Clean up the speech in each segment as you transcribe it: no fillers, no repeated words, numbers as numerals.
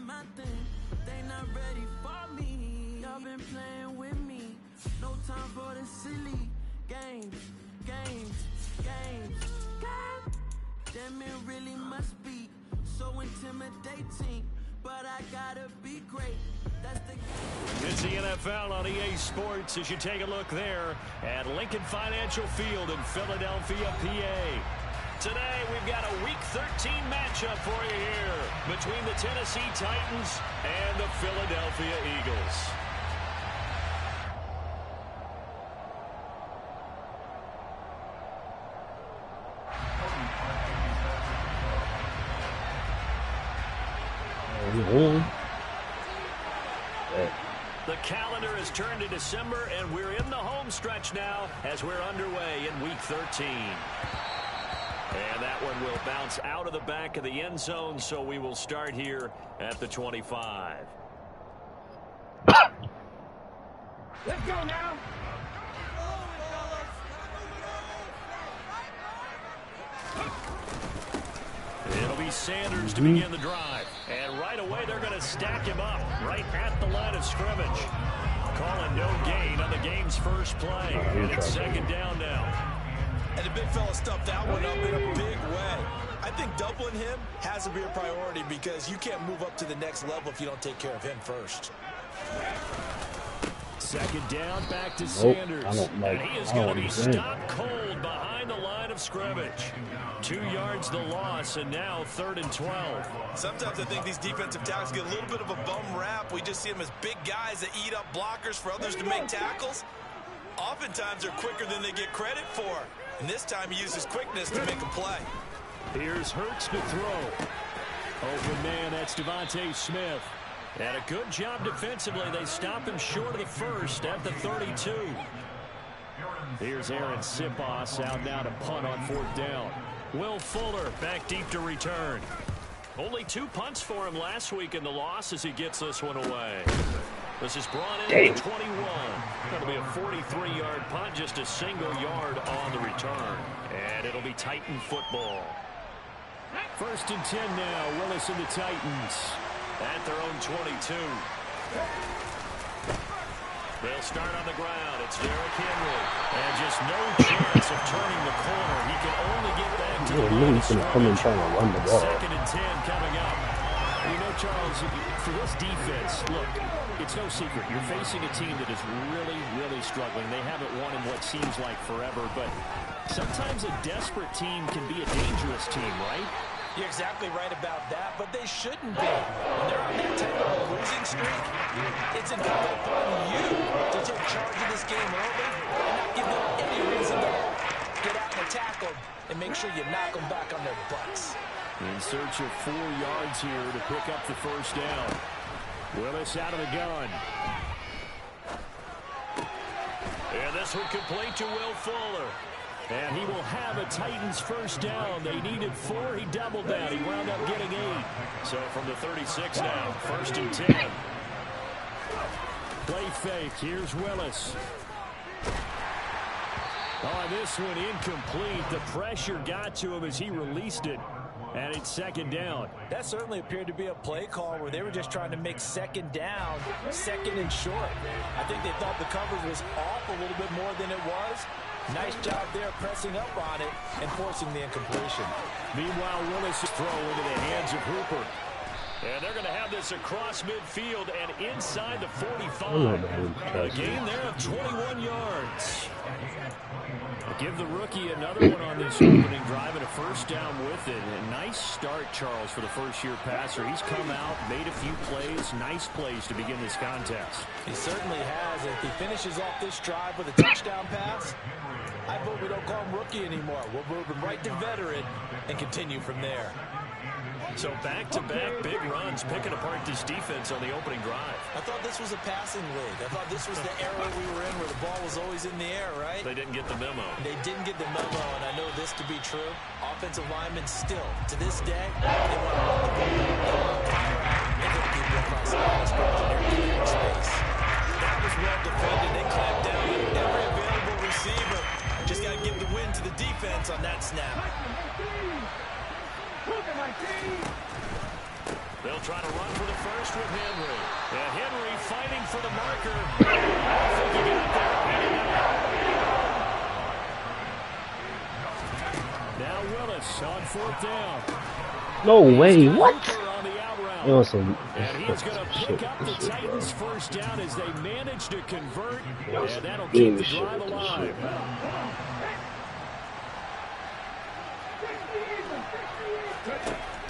doing my thing, but they not ready for me. Y'all been playing with me. No time for the silly games. Damn, it really must be so intimidating. But I gotta be great. That's the It's the NFL on EA Sports as you take a look there at Lincoln Financial Field in Philadelphia, PA. Today we've got a Week 13 matchup for you here between the Tennessee Titans and the Philadelphia Eagles. The calendar has turned to December, and we're in the home stretch now as we're underway in Week 13. And that one will bounce out of the back of the end zone, so we will start here at the 25. Let's go now. It'll be Sanders to begin the drive. And right away, they're going to stack him up right at the line of scrimmage. Calling no gain on the game's first play. And it's second down now. And the big fella stuffed that one up in a big way. I think doubling him has to be a priority because you can't move up to the next level if you don't take care of him first. Second down, back to Sanders. And he is going to be stopped cold behind the line of scrimmage. 2 yards the loss, and now 3rd and 12. Sometimes I think these defensive tackles get a little bit of a bum rap. We just see them as big guys that eat up blockers for others to make tackles. Oftentimes they're quicker than they get credit for. And this time he uses quickness to make a play. Here's Hurts to throw. Open man, that's Devontae Smith. And a good job defensively. They stop him short of the first at the 32. Here's Aaron Sipos out now to punt on 4th down. Will Fuller back deep to return. Only 2 punts for him last week in the loss as he gets this one away. This is brought in at 21. That'll be a 43-yard punt, just a single yard on the return. And it'll be Titan football. 1st and 10 now. Willis and the Titans at their own 22. They'll start on the ground. It's Derrick Henry. And just no chance of turning the corner. He can only get back to the line of scrimmage. 2nd and 10 coming up. You know, Charles, for this defense, look, it's no secret. You're facing a team that is really, really struggling. They haven't won in what seems like forever, but sometimes a desperate team can be a dangerous team, right? You're exactly right about that, but they shouldn't be. When they're on that type of a losing streak, it's incumbent upon you to take charge of this game early and not give them any reason to get out and tackle and make sure you knock them back on their butts. In search of 4 yards here to pick up the first down. Willis out of the gun. And this one complete to Will Fuller. And he will have a Titans first down. They needed 4. He doubled that. He wound up getting 8. So from the 36 now, 1st and 10. Play fake. Here's Willis. Oh, this one incomplete. The pressure got to him as he released it. And it's 2nd down. That certainly appeared to be a play call where they were just trying to make 2nd down, 2nd and short. I think they thought the coverage was off a little bit more than it was. Nice job there pressing up on it and forcing the incompletion. Meanwhile, Willis' throw into the hands of Hooper. And they're going to have this across midfield and inside the 45. A gain there of 21 yards. Give the rookie another one on this opening drive and a first down with it. A nice start, Charles, for the first-year passer. He's come out, made a few plays, nice plays to begin this contest. He certainly has. If he finishes off this drive with a touchdown pass, I vote we don't call him rookie anymore. We'll move him right to veteran and continue from there. So back-to-back big runs, picking apart this defense on the opening drive. I thought this was a passing league. I thought this was the era we were in where the ball was always in the air, right? They didn't get the memo. They didn't get the memo, and I know this to be true. Offensive linemen still, to this day, they want to run the ball. They want to fire out and hit people across the line of scrimmage in their clearing space. That was well defended. They clamped down on every available receiver. Just got to give the win to the defense on that snap. They'll try to run for the first. first with Henry. And Henry fighting for the marker. I think he got there. Now Willis on 4th down. No way, what? It was some and he's going to pick up the Titans' first down as they manage to convert, and that'll keep the drive alive.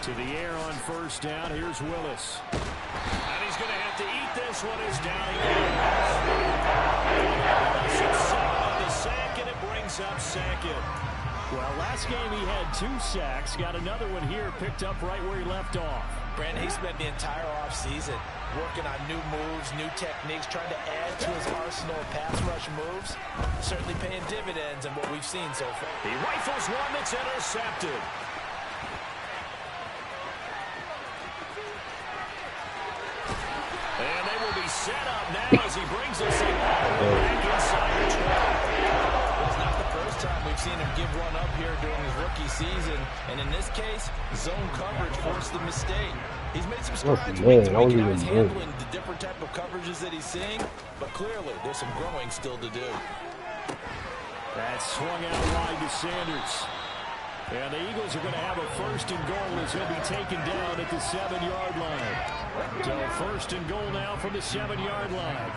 To the air on 1st down. Here's Willis. And he's going to have to eat this one as down he goes. It's on the sack, and it brings up 2nd. Well, last game he had 2 sacks. Got another one here, picked up right where he left off. Brandon, he spent the entire offseason working on new moves, new techniques, trying to add to his arsenal of pass rush moves. Certainly paying dividends in what we've seen so far. He rifles one that's intercepted. And they will be set up now as he brings us in back inside the 12. It's not the first time we've seen him give one up here during his rookie season. And in this case, zone coverage forced the mistake. He's made some strides with guys handling the different type of coverages that he's seeing. But clearly, there's some growing still to do. That's swung out wide to Sanders. And the Eagles are going to have a 1st and goal as he'll be taken down at the 7-yard line. So 1st and goal now from the 7-yard line.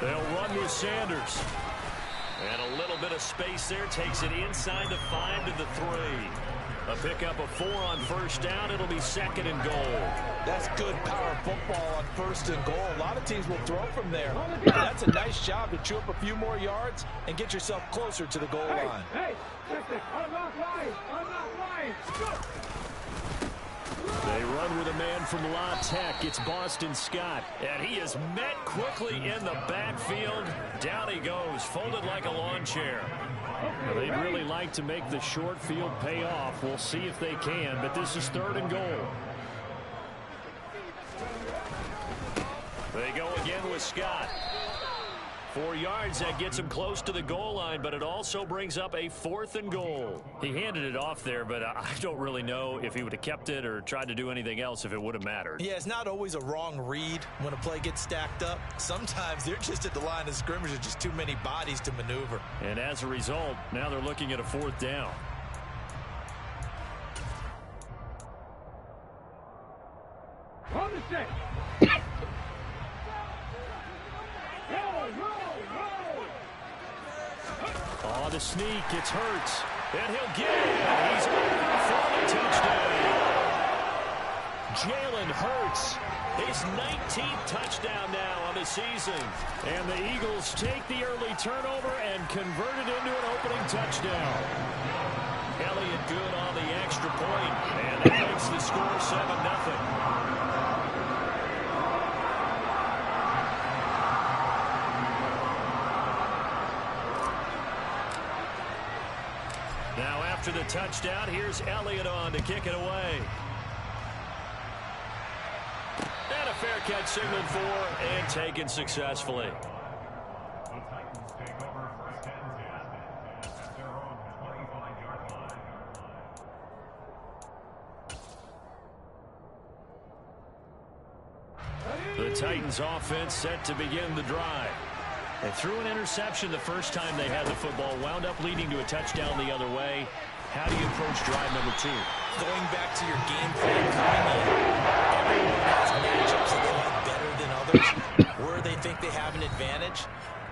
They'll run with Sanders. And a little bit of space there. Takes it inside the 5 to the 3. A pickup of 4 on 1st down. It'll be 2nd and goal. That's good power football on 1st and goal. A lot of teams will throw from there. That's a nice job to chew up a few more yards and get yourself closer to the goal line. Hey, listen, unlock line. They run with a man from La Tech. It's Boston Scott. And he is met quickly in the backfield. Down he goes, folded like a lawn chair. Well, they'd really like to make the short field pay off. We'll see if they can, but this is 3rd and goal. They go again with Scott. 4 yards, that gets him close to the goal line, but it also brings up a 4th and goal. He handed it off there, but I don't really know if he would have kept it or tried to do anything else if it would have mattered. Yeah, it's not always a wrong read when a play gets stacked up. Sometimes they're just at the line of scrimmage. There's just too many bodies to maneuver. And as a result, now they're looking at a 4th down. On the set. Oh, the sneak, it's Hurts. And he'll get it. He's over for the touchdown. Jalen Hurts, his 19th touchdown now on the season. And the Eagles take the early turnover and convert it into an opening touchdown. Elliott good on the extra point, and that makes the score 7-0. Now after the touchdown, here's Elliott on to kick it away. And a fair catch signaled for and taken successfully. The Titans offense set to begin the drive. They threw an interception the first time they had the football, wound up leading to a touchdown the other way. How do you approach drive number 2? Going back to your game plan coming in, everyone has matchups that they like better than others. Where they think they have an advantage,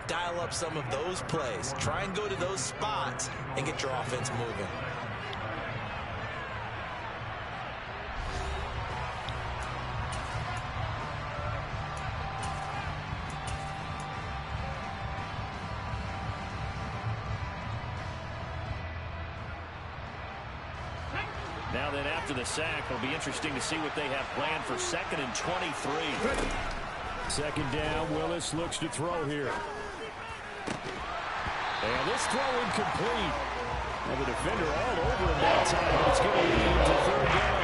dial up some of those plays. Try and go to those spots and get your offense moving. Now then, after the sack, it'll be interesting to see what they have planned for 2nd and 23. 2nd down, Willis looks to throw here. And this throw incomplete. And the defender all over him that time, but it's going to lead to 3rd down.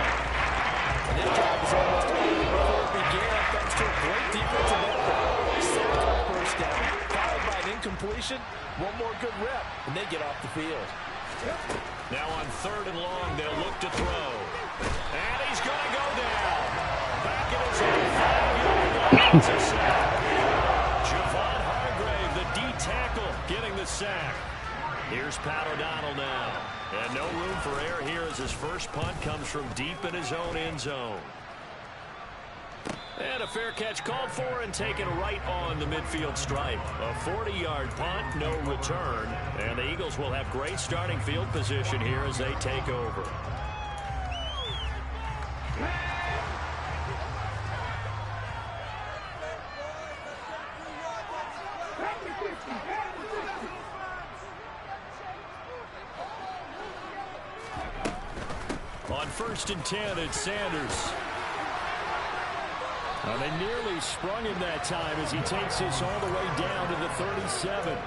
And this drive is almost over before it began, thanks to a great defensive effort. Sacked on 1st down, followed by an incompletion. One more good rep, and they get off the field. Now on 3rd and long, they'll look to throw. And he's That's a sack. Javon Hargrave, the D tackle, getting the sack. Here's Pat O'Donnell now. And no room for error here as his first punt comes from deep in his own end zone. And a fair catch called for and taken right on the midfield stripe. A 40-yard punt, no return. And the Eagles will have great starting field position here as they take over. On 1st and 10, it's Sanders. Well, they nearly sprung him that time as he takes this all the way down to the 37.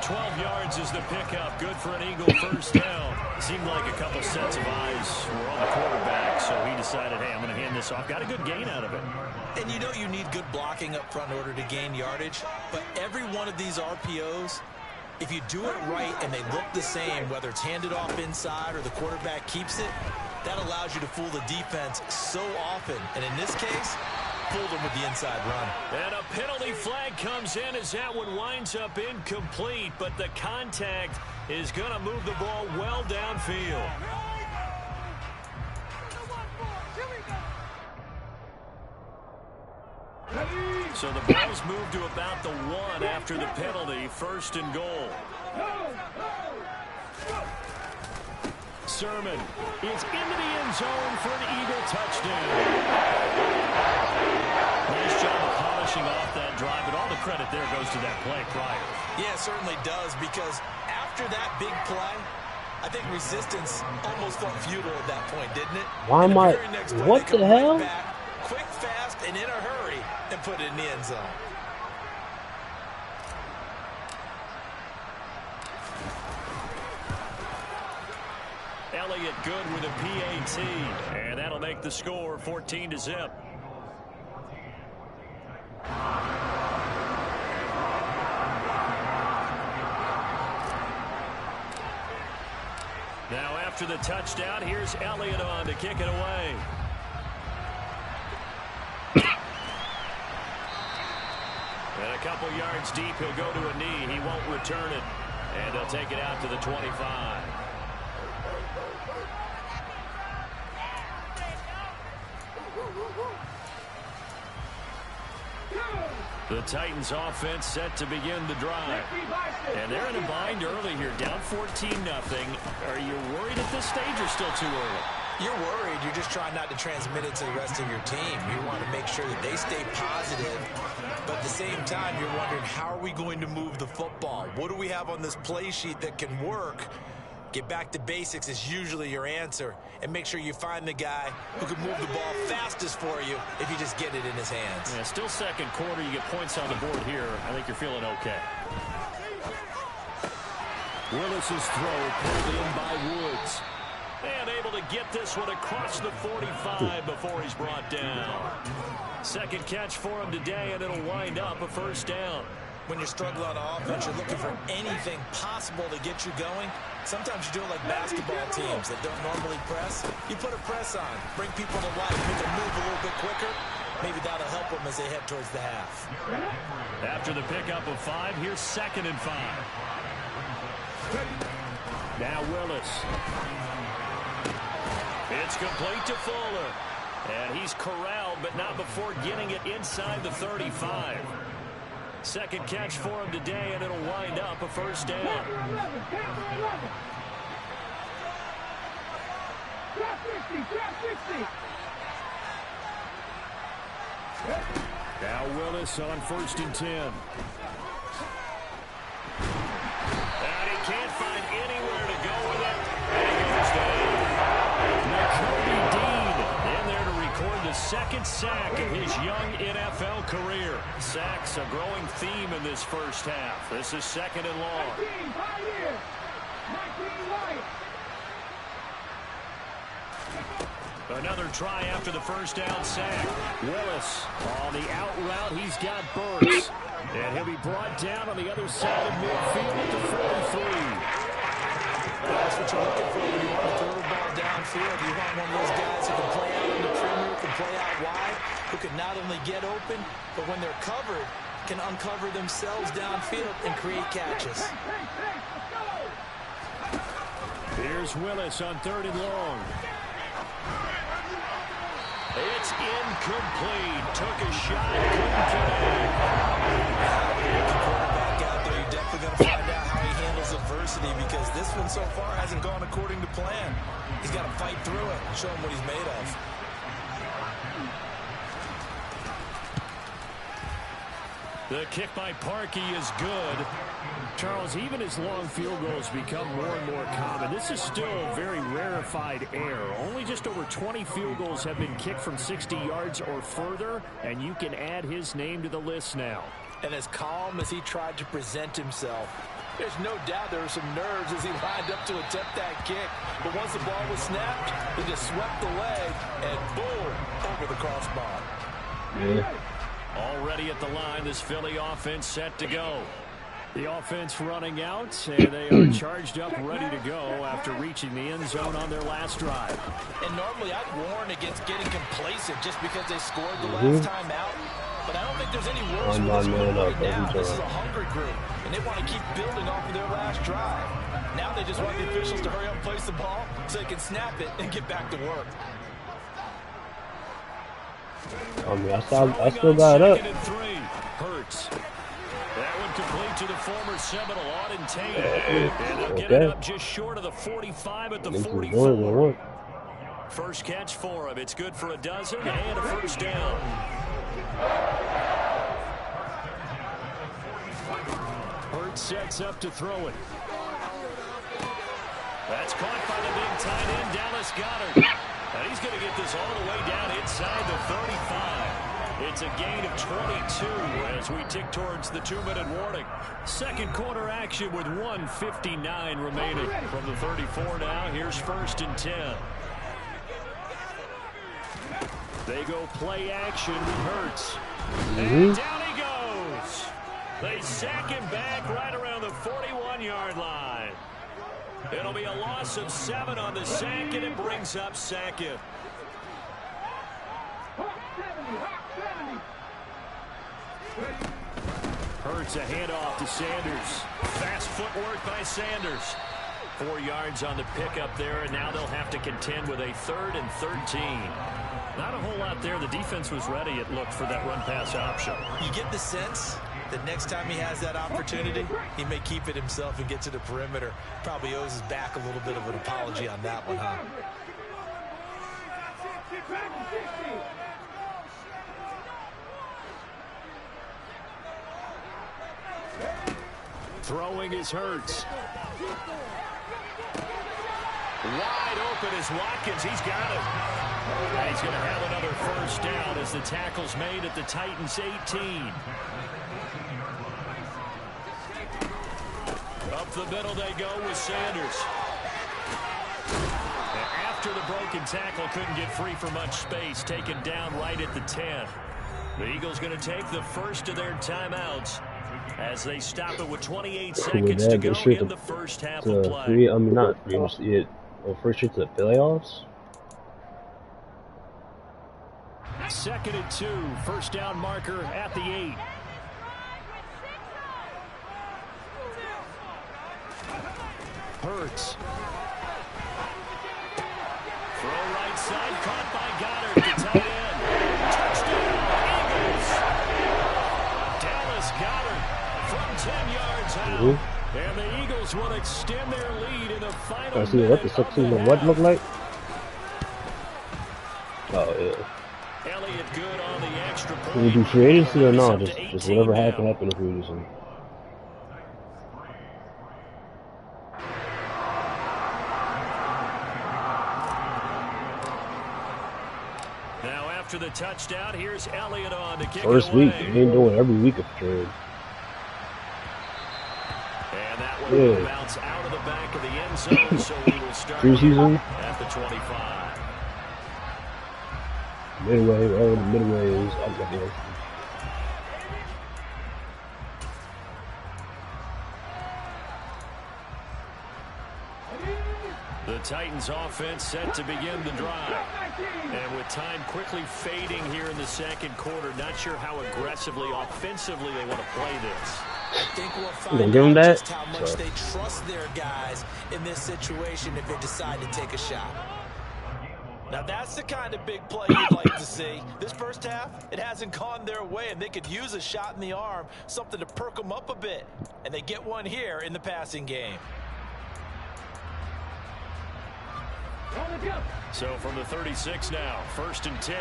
12 yards is the pickup. Good for an Eagle first down. Seemed like a couple sets of eyes were on the quarterback, so he decided, hey, I'm going to hand this off. Got a good gain out of it. And you know you need good blocking up front in order to gain yardage, but every one of these RPOs, if you do it right and they look the same, whether it's handed off inside or the quarterback keeps it, that allows you to fool the defense so often. And in this case, fooled them with the inside run. And a penalty flag comes in as that one winds up incomplete, but the contact is going to move the ball well downfield. So the ball's moved to about the 1 after the penalty. 1st and goal. Sermon is into the end zone for an Eagle touchdown. Nice job of polishing off that drive, but all the credit there goes to that play prior. Yeah, it certainly does, because after that big play, I think resistance almost felt futile at that point, didn't it? Why am I... What the hell? Back, quick, fast, and in a hurry, and put it in the end zone. Elliott good with a PAT, and that'll make the score 14-0. Now after the touchdown, here's Elliott on to kick it away. And a couple yards deep, he'll go to a knee. He won't return it, and they'll take it out to the 25. The Titans offense set to begin the drive. And they're in a bind early here, down 14-0. Are you worried at this stage or still too early? You're worried. You're just trying not to transmit it to the rest of your team. You want to make sure that they stay positive. But at the same time, you're wondering, how are we going to move the football? What do we have on this play sheet that can work? Get back to basics is usually your answer. And make sure you find the guy who can move the ball fastest for you if you just get it in his hands. Yeah, still second quarter. You get points on the board here. I think you're feeling okay. Willis's throw pulled in by Woods. And able to get this one across the 45 before he's brought down. Second catch for him today, and it'll wind up a first down. When you're struggling on offense, you're looking for anything possible to get you going. Sometimes you do it like basketball teams that don't normally press. You put a press on, bring people to life, make them move a little bit quicker. Maybe that'll help them as they head towards the half. After the pickup of 5, here's 2nd and 5. Now Willis. It's complete to Fuller. And he's corralled, but not before getting it inside the 35. Second catch for him today, and it'll wind up a first down. Now Willis on 1st and 10. And he can't find anywhere to go with it. And he goes down. Nakobe Dean in there to record the second sack of his young NFL career. Sacks a growing theme in this first half. This is 2nd and long. Another try after the first down sack. Willis on the out route. He's got Burks. And he'll be brought down on the other side of midfield at the 43. That's what you're looking for when you want to throw the ball downfield. You want one of those guys who can play out in the perimeter, can play out wide, who can not only get open, but when they're covered, can uncover themselves downfield and create catches. Here's Willis on 3rd and long. It's incomplete. Took a shot, couldn't connect. The quarterback out there, you're definitely going to find out how he handles adversity, because this one so far hasn't gone according to plan. He's got to fight through it, show him what he's made of. The kick by Parkey is good. Charles, even as long field goals become more and more common, this is still a very rarefied air. Only just over 20 field goals have been kicked from 60 yards or further, and you can add his name to the list now. And as calm as he tried to present himself, there's no doubt there were some nerves as he lined up to attempt that kick. But once the ball was snapped, he just swept the leg and boom, over the crossbar. Yeah. Already at the line, this Philly offense set to go. The offense running out, and they are charged up, ready to go after reaching the end zone on their last drive. And normally I'd warn against getting complacent just because they scored the last time out. But I don't think there's any worse for this group right now. This is a hungry group, and they want to keep building off of their last drive. Now they just want the officials to hurry up and place the ball so they can snap it and get back to work. I mean, I still got it up. Hurts. That one complete to the former Seminole, Auden Tate. And they'll get it up just short of the 45 at the 44. First catch for him. It's good for a dozen and a first down. Hurts sets up to throw it. That's caught by the big tight end, Dallas Goedert. And he's going to get this all the way down inside the 35. It's a gain of 22 as we tick towards the 2-minute warning. Second quarter action with 1:59 remaining. From the 34 now, here's 1st and 10. They go play action with Hurts. And down he goes. They sack him back right around the 41-yard line. It'll be a loss of 7 on the sack, and it brings up Sackett. Hurts a handoff to Sanders. Fast footwork by Sanders. 4 yards on the pickup there, and now they'll have to contend with a 3rd and 13. Not a whole lot there. The defense was ready, it looked, for that run-pass option. You get the sense that next time he has that opportunity, he may keep it himself and get to the perimeter. Probably owes his back a little bit of an apology on that one, huh? Throwing is Hurts. Wide open is Watkins. He's got it. And he's going to have another first down as the tackle's made at the Titans' 18. Up the middle they go with Sanders. And after the broken tackle, couldn't get free for much space. Taken down right at the 10. The Eagles going to take the first of their timeouts as they stop it with 28 seconds to go in the first half of play. I mean, not pretty much it. First trip to the playoffs. 2nd and 2. First down marker at the 8. Hurts. Throw right side, caught by Goddard, the tight end. Touchdown, Eagles. Dallas Goedert from 10 yards out. And the Eagles will extend their lead in the final I see what the subsequent what look like. Oh yeah. Elliott good on the extra point. Can we do free agency or not? Just whatever happen if we do some. Now after the touchdown, here's Elliott on to kick First it away. week, they ain't doing every week of trade. And that one will bounce out of the back of the end zone, so we will start Preseason? at the 25. Midway, wherever the midway is, I'll get there. The Titans offense set to begin the drive. And with time quickly fading here in the second quarter, not sure how aggressively, offensively they want to play this. I think we'll find out just how much they trust their guys in this situation if they decide to take a shot. Now that's the kind of big play you'd like to see. This first half, it hasn't gone their way, and they could use a shot in the arm, something to perk them up a bit. And they get one here in the passing game. So from the 36 now, 1st and 10.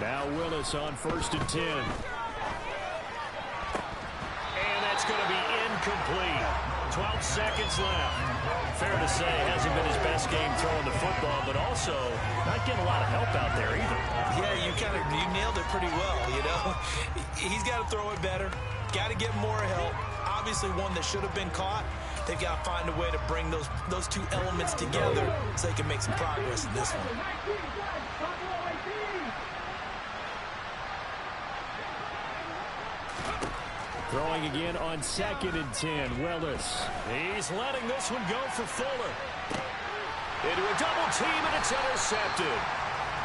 Now Willis on 1st and 10. And that's going to be incomplete. 12 seconds left. Fair to say, hasn't been his best game throwing the football, but also not getting a lot of help out there either. Yeah, you nailed it pretty well, you know. He's got to throw it better. Got to get more help. Obviously one that should have been caught. They've got to find a way to bring those two elements together so they can make some progress in this one. Throwing again on 2nd and 10, Willis. He's letting this one go for Fuller. Into a double team, and it's intercepted.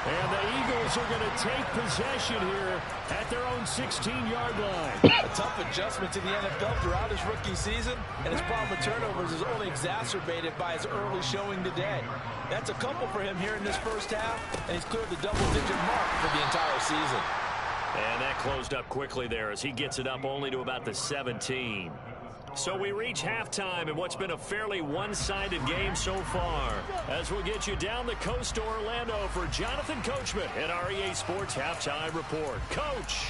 And the Eagles are going to take possession here at their own 16-yard line. A tough adjustment to the NFL throughout his rookie season, and his problem with turnovers is only exacerbated by his early showing today. That's a couple for him here in this first half, and he's cleared the double-digit mark for the entire season. And that closed up quickly there as he gets it up only to about the 17. So we reach halftime in what's been a fairly one-sided game so far. As we'll get you down the coast to Orlando for Jonathan Coachman at our EA Sports Halftime Report. Coach!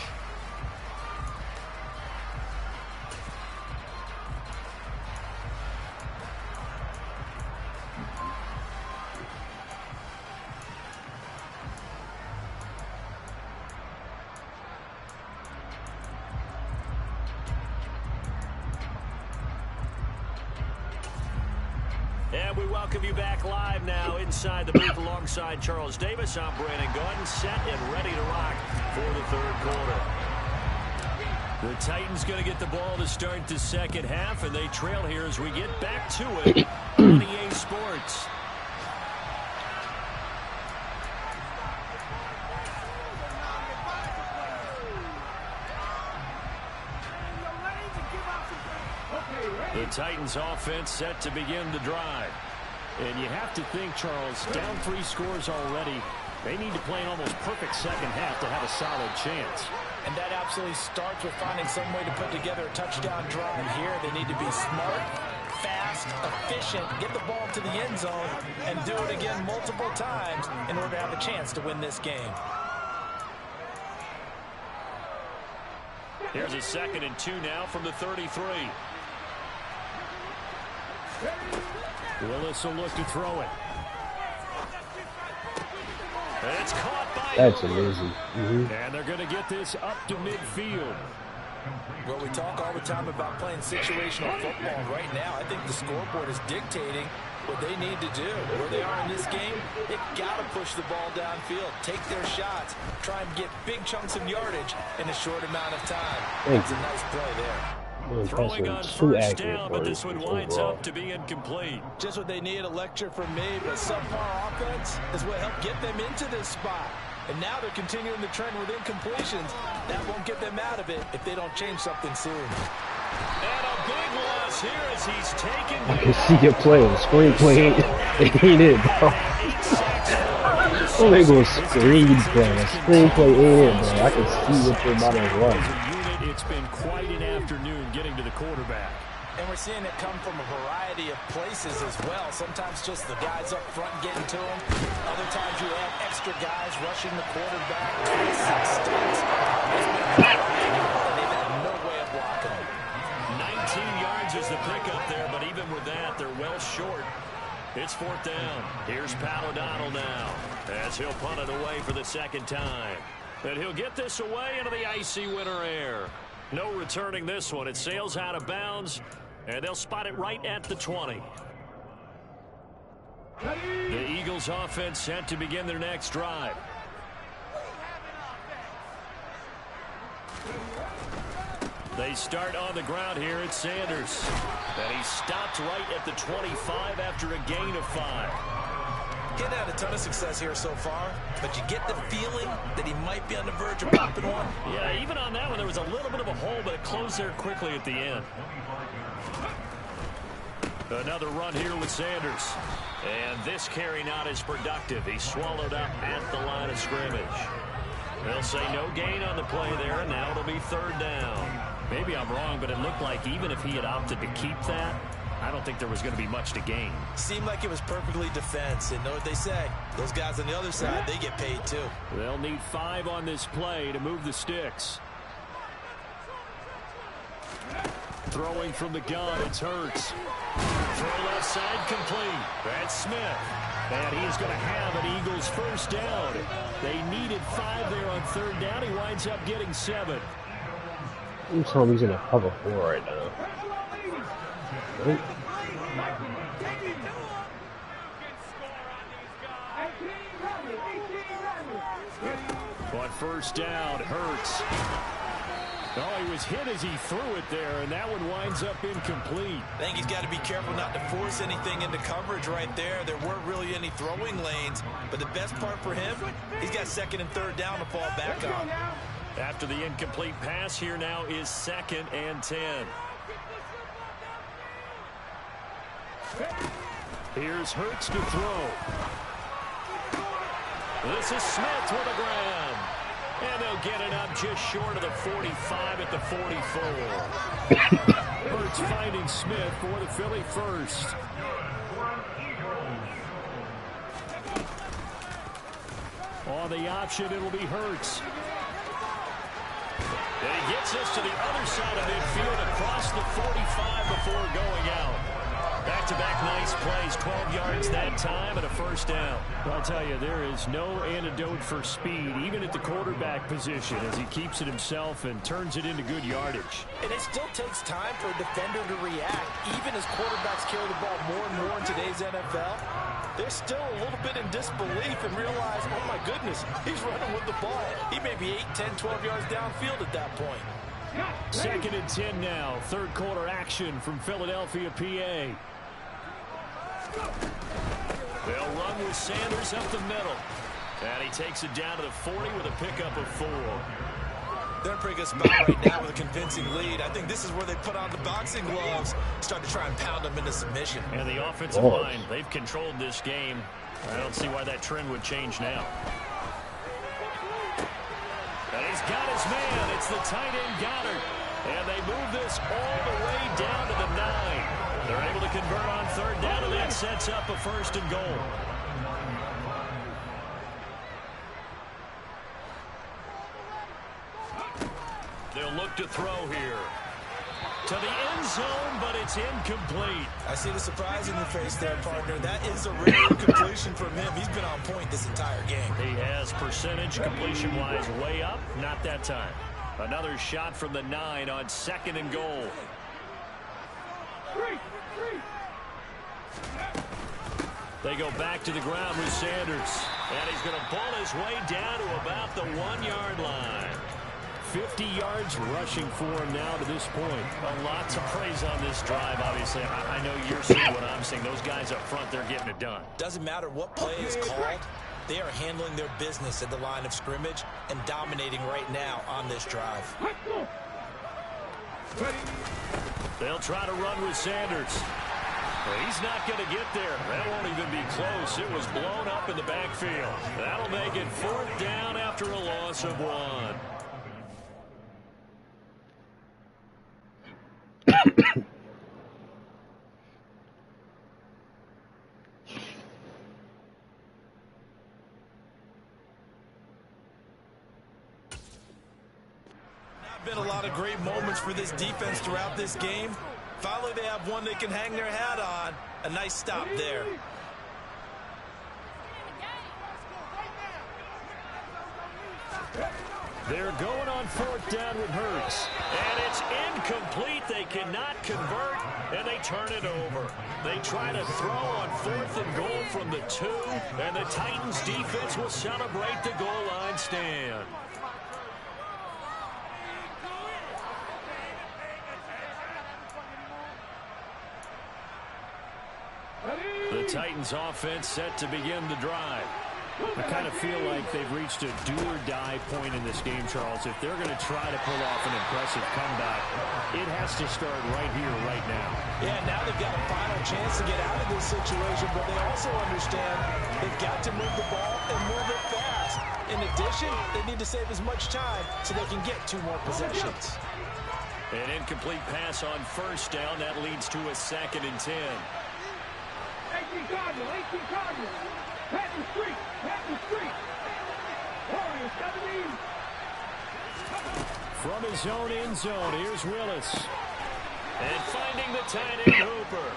And we welcome you back live now inside the booth alongside Charles Davis. I'm Brandon Gordon, set and ready to rock for the third quarter. The Titans going to get the ball to start the second half, and they trail here as we get back to it on EA Sports. The Titans offense set to begin the drive. And you have to think, Charles, down 3 scores already. They need to play an almost perfect second half to have a solid chance. And that absolutely starts with finding some way to put together a touchdown drive here. They need to be smart, fast, efficient, get the ball to the end zone, and do it again multiple times in order to have a chance to win this game. Here's a 2nd and 2 now from the 33. Willis will look to throw it. And it's caught by That's amazing. And they're going to get this up to midfield. Well, we talk all the time about playing situational football. Right now, I think the scoreboard is dictating what they need to do. Where they are in this game, they've got to push the ball downfield, take their shots, try and get big chunks of yardage in a short amount of time. That's a nice play there. Throwing on first down, but this one winds up to be incomplete. Just what they need, a lecture from me, but subpar offense is what helped get them into this spot. And now they're continuing the trend with incompletions. That won't get them out of it if they don't change something soon. And a big loss here as he's taken. I can see it playing. Screenplay ain't it, bro. Don't ain't gonna screenplay. A screenplay ain't it, bro. I can see what you're about to run. It's been quite an afternoon getting to the quarterback. And we're seeing it come from a variety of places as well. Sometimes just the guys up front getting to him. Other times you have extra guys rushing the quarterback. Twisting stunts. They've had no way of blocking him. 19 yards is the pickup there, but even with that, they're well short. It's 4th down. Here's Pat O'Donnell now as he'll punt it away for the second time. And he'll get this away into the icy winter air. No returning this one. It sails out of bounds, and they'll spot it right at the 20. The Eagles offense set to begin their next drive. They start on the ground here at Sanders. And he stopped right at the 25 after a gain of 5. Getting had a ton of success here so far, but you get the feeling that he might be on the verge of popping one. Yeah, even on that one, there was a little bit of a hole, but it closed there quickly at the end. Another run here with Sanders. And this carry not as productive. He swallowed up at the line of scrimmage. They'll say no gain on the play there, and now it'll be 3rd down. Maybe I'm wrong, but it looked like even if he had opted to keep that, I don't think there was going to be much to gain. Seemed like it was perfectly defense. And know what they say? Those guys on the other side, they get paid too. They'll need 5 on this play to move the sticks. Throwing from the gun, it's Hurts. Throw left side complete. That's Smith. And he's going to have an Eagles 1st down. They needed 5 there on 3rd down. He winds up getting 7. You tell me he's in a cover 4 right now. Right? On 1st down, Hurts. Oh, he was hit as he threw it there, and that one winds up incomplete. I think he's got to be careful not to force anything into coverage right there. There weren't really any throwing lanes, but the best part for him, he's got 2nd and 3rd down to fall back on. After the incomplete pass, here now is 2nd and 10. Here's Hurts to throw. This is Smith with a grab. And they'll get it up just short of the 45 at the 44. Hurts finding Smith for the Philly 1st. On the option, it'll be Hurts. And he gets us to the other side of midfield across the 45 before going out. Back-to-back nice plays, 12 yards that time and a 1st down. I'll tell you, there is no antidote for speed, even at the quarterback position, as he keeps it himself and turns it into good yardage. And it still takes time for a defender to react, even as quarterbacks carry the ball more and more in today's NFL. They're still a little bit in disbelief and realize, oh my goodness, he's running with the ball. He may be 8, 10, 12 yards downfield at that point. 2nd and 10 now. 3rd quarter action from Philadelphia, PA. They'll run with Sanders up the middle. And he takes it down to the 40 with a pickup of 4. They're in a pretty good spot right now with a convincing lead. I think this is where they put on the boxing gloves, start to try and pound them into submission. And the offensive line, they've controlled this game. I don't see why that trend would change now. And he's got his man. It's the tight end Goddard. And they move this all the way down to the 9. They're able to convert on 3rd down, and that sets up a 1st and goal. They'll look to throw here. To the end zone, but it's incomplete. I see the surprise in your face there, partner. That is a rare completion from him. He's been on point this entire game. He has percentage completion-wise way up. Not that time. Another shot from the 9 on 2nd and goal. They go back to the ground with Sanders. And he's going to ball his way down to about the 1-yard line. 50 yards rushing for him now to this point. A lot to praise on this drive, obviously. I know you're seeing what I'm seeing. Those guys up front, they're getting it done. Doesn't matter what play is called. They are handling their business at the line of scrimmage and dominating right now on this drive. They'll try to run with Sanders. Well, he's not going to get there. That won't even be close. It was blown up in the backfield. That'll make it 4th down after a loss of 1. Been a lot of great moments for this defense throughout this game. Finally, they have one they can hang their hat on. A nice stop there. They're going on 4th down with Hurts. And it's incomplete. They cannot convert, and they turn it over. They try to throw on 4th and goal from the 2, and the Titans defense will celebrate the goal line stand. Titans offense set to begin the drive. I kind of feel like they've reached a do-or-die point in this game, Charles. If they're going to try to pull off an impressive comeback, it has to start right here, right now. Yeah, now they've got a final chance to get out of this situation, but they also understand they've got to move the ball and move it fast. In addition, they need to save as much time so they can get 2 more possessions. An incomplete pass on first down. That leads to a 2nd and 10. 18 Cardinals, 18 Cardinals. Pat the street, Pat the street. Warriors, 17. From his own end zone, here's Willis. And finding the tight end Hooper.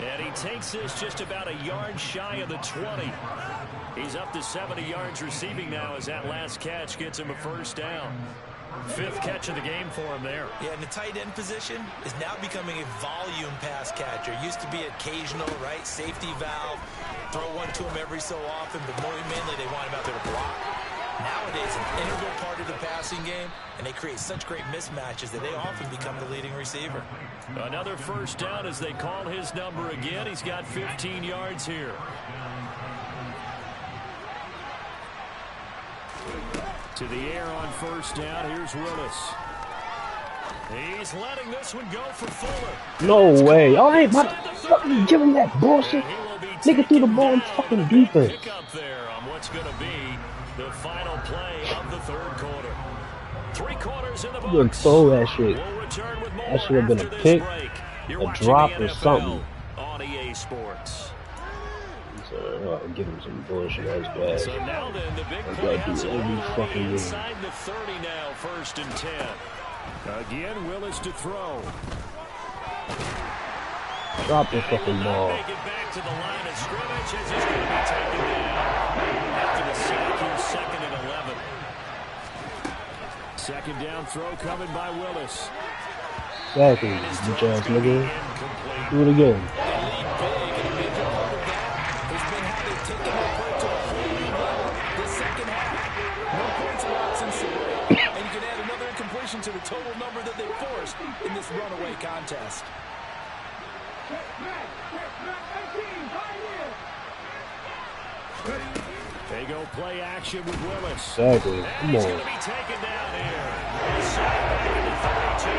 And he takes this just about a yard shy of the 20. He's up to 70 yards receiving now as that last catch gets him a first down. 5th catch of the game for him there. Yeah, and the tight end position is now becoming a volume pass catcher. Used to be occasional, right? Safety valve. Throw one to him every so often, but mainly they want him out there to block. Nowadays, an integral part of the passing game, and they create such great mismatches that they often become the leading receiver. Another first down as they call his number again. He's got 15 yards here. To the air on first down. Here's Willis. He's letting this one go for Fuller. No way. Oh, I ain't about to fucking give him that bullshit. Nigga threw the ball in fucking defense. Pick up there on what's going to be the final play of the 3rd quarter. 3 quarters in the books. You could throw that shit. We'll return with more That should have been a after this pick, break. You're a watching drop, the or NFL something. on EA Sports. So, give him some bullshit ass bad. So now then, the big I play gotta has do a every little fucking lead game. inside the 30 now, 1st and 10. Again, Willis to throw. Drop the fucking ball. Make it back to the line of scrimmage as he's going to be taken down after the Syracuse 2nd and 11. 2nd down throw coming by Willis. Exactly, bitch ass nigga. Do it again. To the total number that they forced in this runaway contest. They go play action with Willis. Exactly. Come He's on. going to be taken down here. Inside back at the 32.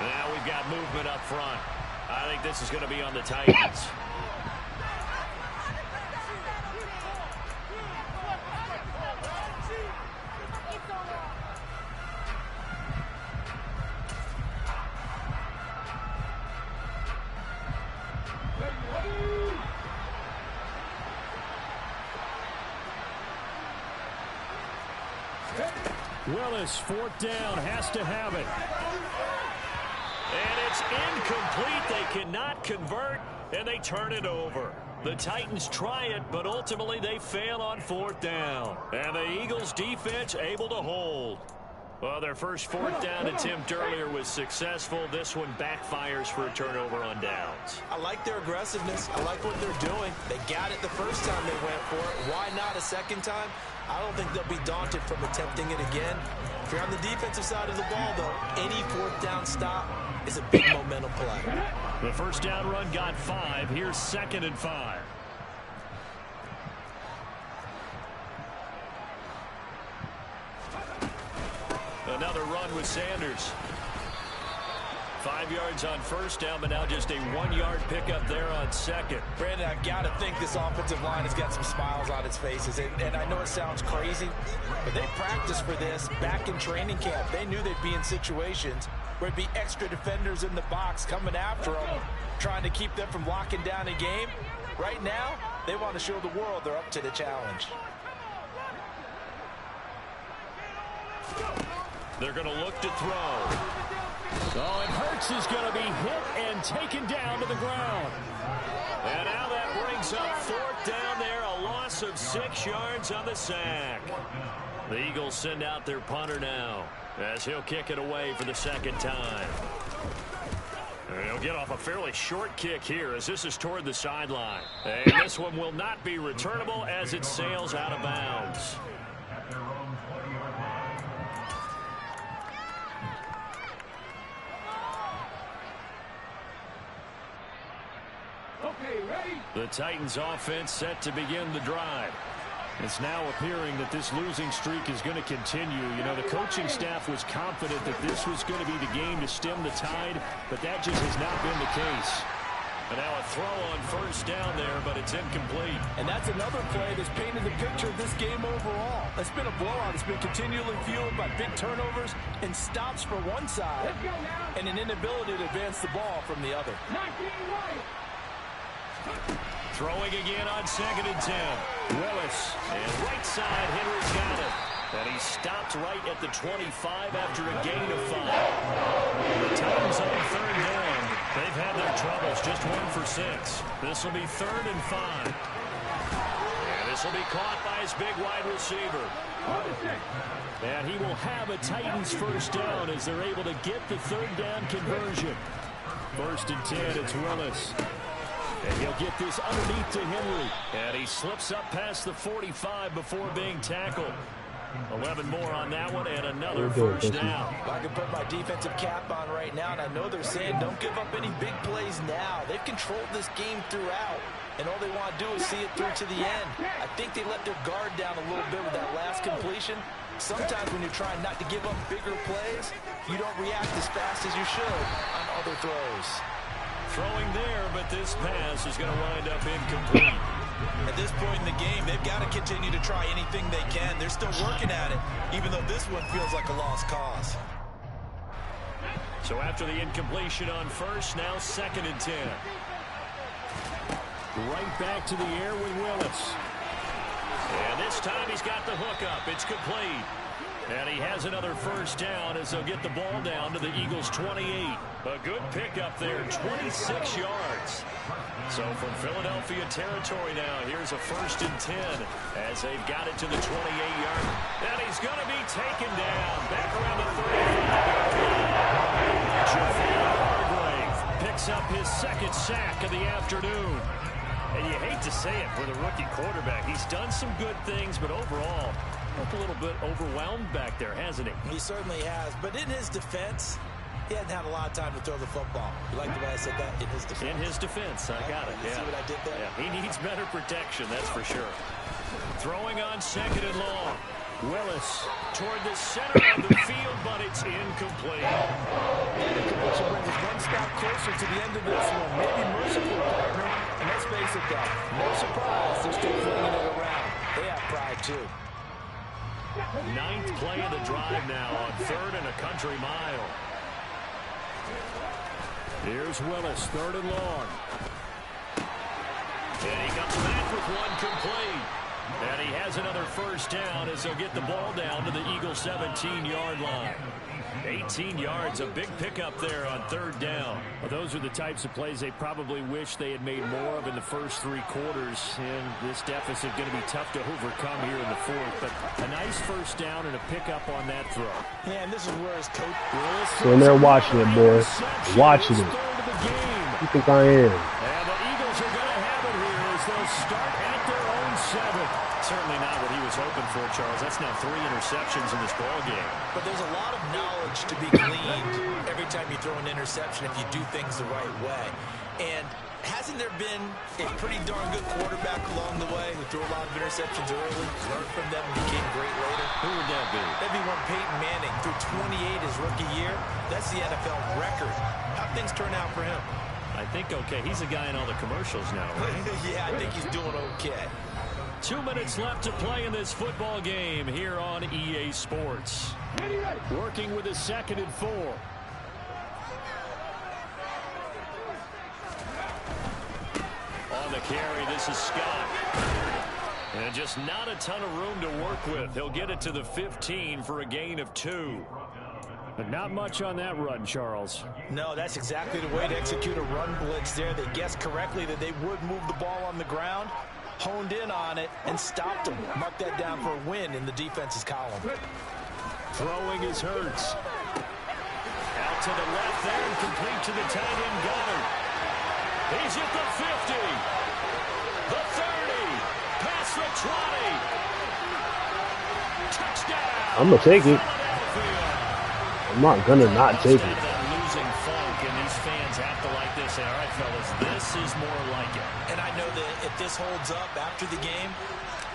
Now we've got movement up front. I think this is going to be on the Titans. Willis, 4th down, has to have it. And it's incomplete. They cannot convert, and they turn it over. The Titans try it, but ultimately they fail on 4th down. And the Eagles' defense able to hold. Well, their first 4th down attempt earlier was successful. This one backfires for a turnover on downs. I like their aggressiveness. I like what they're doing. They got it the first time they went for it. Why not a second time? I don't think they'll be daunted from attempting it again. If you're on the defensive side of the ball, though, any 4th down stop is a big momentum play. The first down run got 5. Here's 2nd and 5. Another run with Sanders. 5 yards on first down, but now just a 1-yard pickup there on 2nd. Brandon, I've got to think this offensive line has got some smiles on its faces. And I know it sounds crazy, but they practiced for this back in training camp. They knew they'd be in situations where it'd be extra defenders in the box coming after them, trying to keep them from locking down a game. Right now, they want to show the world they're up to the challenge. They're going to look to throw. Oh, and Hurts is going to be hit and taken down to the ground. And now that brings up 4th down there, a loss of 6 yards on the sack. The Eagles send out their punter now as he'll kick it away for the 2nd time. And he'll get off a fairly short kick here as this is toward the sideline. And this one will not be returnable as it sails out of bounds. Okay, ready? The Titans offense set to begin the drive. It's now appearing that this losing streak is going to continue. You know, the coaching staff was confident that this was going to be the game to stem the tide, but that just has not been the case. And now a throw on first down there, but it's incomplete. And that's another play that's painted the picture of this game overall. It's been a blowout. It's been continually fueled by big turnovers and stops for one side and an inability to advance the ball from the other. 19 right. Throwing again on 2nd and 10. Willis. And right side, Henry's got it. And he stopped right at the 25 after a gain of 5. The Titans on 3rd down. They've had their troubles, just 1 for 6. This will be 3rd and 5. And this will be caught by his big wide receiver. And he will have a Titans first down as they're able to get the 3rd down conversion. 1st and 10, it's Willis. And he'll get this underneath to Henry. And he slips up past the 45 before being tackled. 11 more on that one and another first down. I can put my defensive cap on right now, and I know they're saying don't give up any big plays now. They've controlled this game throughout, and all they want to do is see it through to the end. I think they let their guard down a little bit with that last completion. Sometimes when you're trying not to give up bigger plays, you don't react as fast as you should on other throws. Throwing there, but this pass is going to wind up incomplete. At this point in the game, they've got to continue to try anything they can. They're still working at it, even though this one feels like a lost cause. So after the incompletion on first, now 2nd and 10. Right back to the air with Willis. And this time he's got the hook up. It's complete. And he has another first down as they'll get the ball down to the Eagles' 28. A good pickup there, 26 yards. So from Philadelphia territory now, here's a 1st and 10 as they've got it to the 28-yard. And he's going to be taken down back around the 35-yard line. Javon Hargrave picks up his 2nd sack of the afternoon. And you hate to say it for the rookie quarterback. He's done some good things, but overall, looked a little bit overwhelmed back there, hasn't he? He certainly has, but in his defense, he hadn't had a lot of time to throw the football. You like the way I said that? In his defense. In his defense, I got it. You see what I did there? Yeah, he needs better protection, that's for sure. Throwing on 2nd and long. Willis toward the center of the field, but it's incomplete. Incompletion brings us one step closer to the end of this one. Maybe merciful, partner. And let's face it, though, no surprise, they're still flinging it around. They have pride, too. 9th play of the drive now on 3rd and a country mile. Here's Willis, 3rd and long. And he comes back with one complete. And he has another first down as they'll get the ball down to the Eagles' 17-yard line. 18 yards, a big pickup there on 3rd down. Well, those are the types of plays they probably wish they had made more of in the first 3 quarters. And this deficit going to be tough to overcome here in the 4th. But a nice first down and a pickup on that throw. Yeah, and this is where his coach... So when they're watching it, boys, watching it. You think I am? And the Eagles are going to have it here as they'll start at their own 7. Certainly not what he was hoping for, Charles. That's now 3 interceptions in this ball game. But there's a lot of knowledge to be gleaned every time you throw an interception if you do things the right way. And hasn't there been a pretty darn good quarterback along the way who threw a lot of interceptions early, learned from them, and became great later? Who would that be? That'd be one Peyton Manning threw 28 his rookie year. That's the NFL record. How'd things turn out for him? I think okay. He's a guy in all the commercials now, right? Yeah, I think he's doing okay. 2 minutes left to play in this football game here on EA Sports. Working with a 2nd and 4. On the carry, this is Scott. And just not a ton of room to work with. He'll get it to the 15 for a gain of 2. But not much on that run, Charles. No, that's exactly the way to execute a run blitz there. They guessed correctly that they would move the ball on the ground, honed in on it, and stopped them. Mark that down for a win in the defense's column. Throwing is Hurts. Out to the left there and complete to the tight end Goddard. He's at the 50. The 30. Past the 20. Touchdown. I'm going to take it. I'm not going to not take it. Losing funk, and these fans have to like this. All right, fellas, this is more like it. And I know that if this holds up after the game,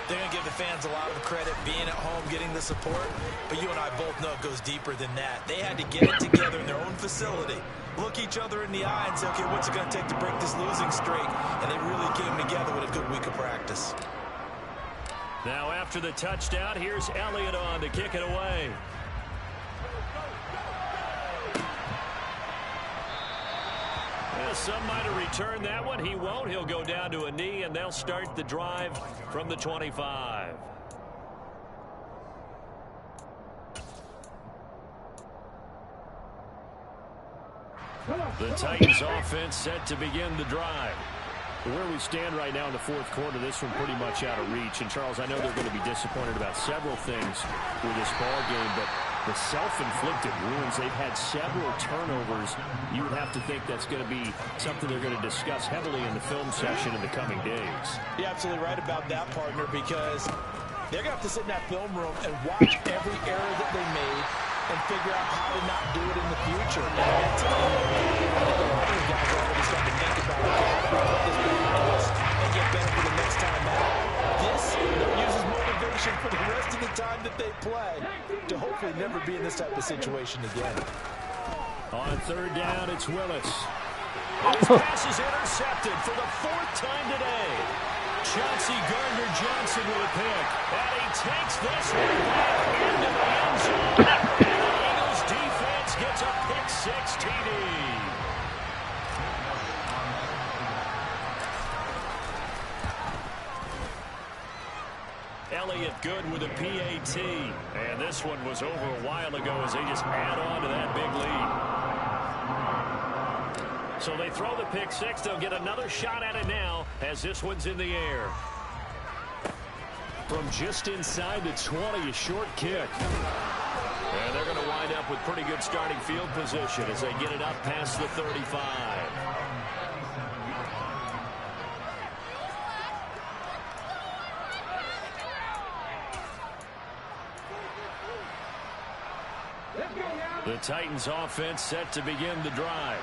they're going to give the fans a lot of credit being at home, getting the support. But you and I both know it goes deeper than that. They had to get it together in their own facility, look each other in the eye and say, okay, what's it going to take to break this losing streak? And they really came together with a good week of practice. Now after the touchdown, here's Elliott on to kick it away. Well, some might have returned that one. He won't. He'll go down to a knee, and they'll start the drive from the 25. The Titans offense set to begin the drive. Where we stand right now in the fourth quarter, this one pretty much out of reach. And, Charles, I know they're going to be disappointed about several things with this ball game, but the self-inflicted wounds, they've had several turnovers. You would have to think that's going to be something they're going to discuss heavily in the film session in the coming days. You're absolutely right about that, partner, because they're going to have to sit in that film room and watch every error that they made and figure out how to not do it in the future. And mentally, I think a lot of guys are already starting to think about, okay, how do we put this behind us and get better for the next time out? This uses motivation for the rest of the time that they play to hopefully never be in this type of situation again. On third down, it's Willis. His pass is intercepted for the fourth time today. Chauncey Gardner-Johnson with a pick. And he takes this one back into the end zone. And the Eagles defense gets a pick-six TD. Elliott good with a PAT. And this one was over a while ago as they just add on to that big lead. So they throw the pick six. They'll get another shot at it now as this one's in the air. From just inside the 20, a short kick. And they're going to wind up with pretty good starting field position as they get it up past the 35. The Titans offense set to begin the drive.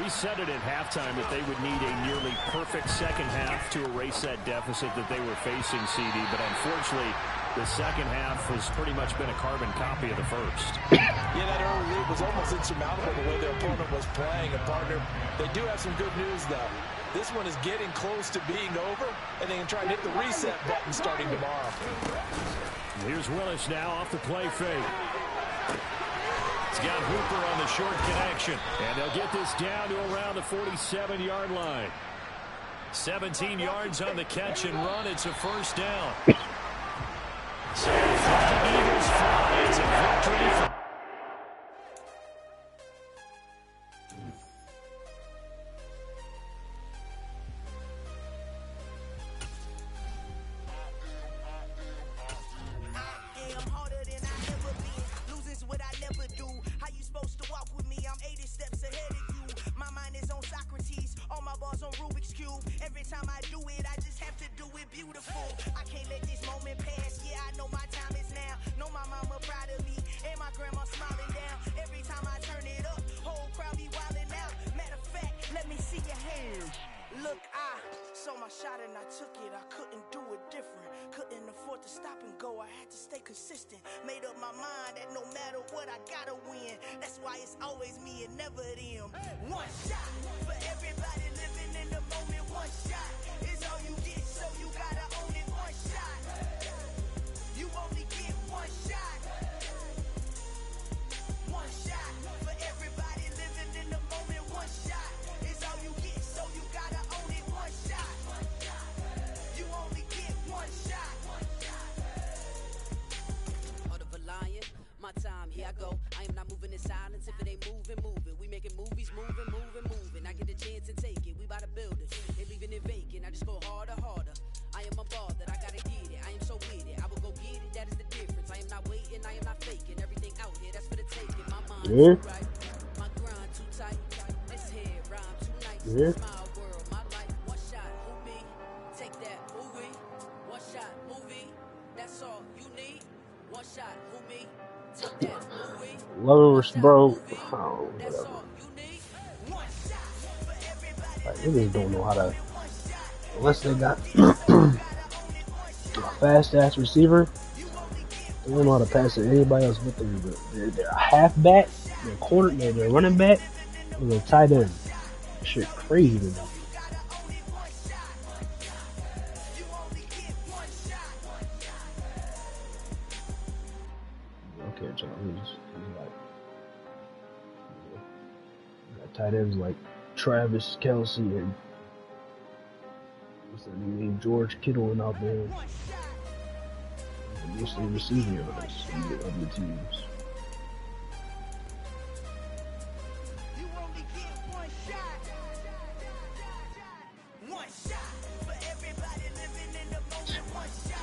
We said it at halftime that they would need a nearly perfect second half to erase that deficit that they were facing, CD, but unfortunately the second half has pretty much been a carbon copy of the first. Yeah, that early lead was almost insurmountable the way their opponent was playing. And, partner, they do have some good news, though. This one is getting close to being over, and they can try and hit the reset button starting tomorrow. Here's Willis now off the play fake. He's got Hooper on the short connection. And they'll get this down to around the 47-yard line. 17 yards on the catch and run. It's a first down. So the Eagles fly. It's a victory for... Yeah. Yeah. Love it was broke. Oh, whatever. Like, Niggas don't know how to, unless they got a fast ass receiver, they don't know how to pass to anybody else but their halfback, their corner, their running back, and their tight end. Shit crazy to me. Okay, so he's like, got tight ends like Travis Kelce and what's that name named George Kittle and out there. And mostly receiving yards of the teams.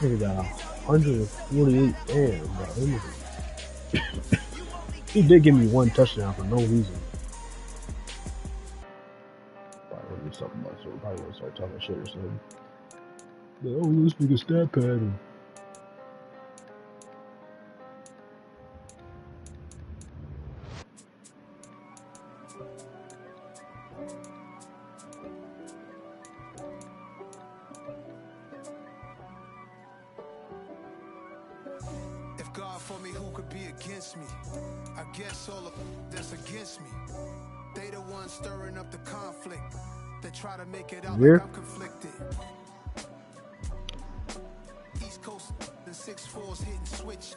He got 148 damn, bro. He did give me one touchdown for no reason. Probably want to do something about it, so probably want to start talking shit or something. But, oh, let's make a stat pad. And if God for me, who could be against me? I guess all of that's against me. They the ones stirring up the conflict. They try to make it out like I'm conflicted. East Coast, the 6'4s hitting switch.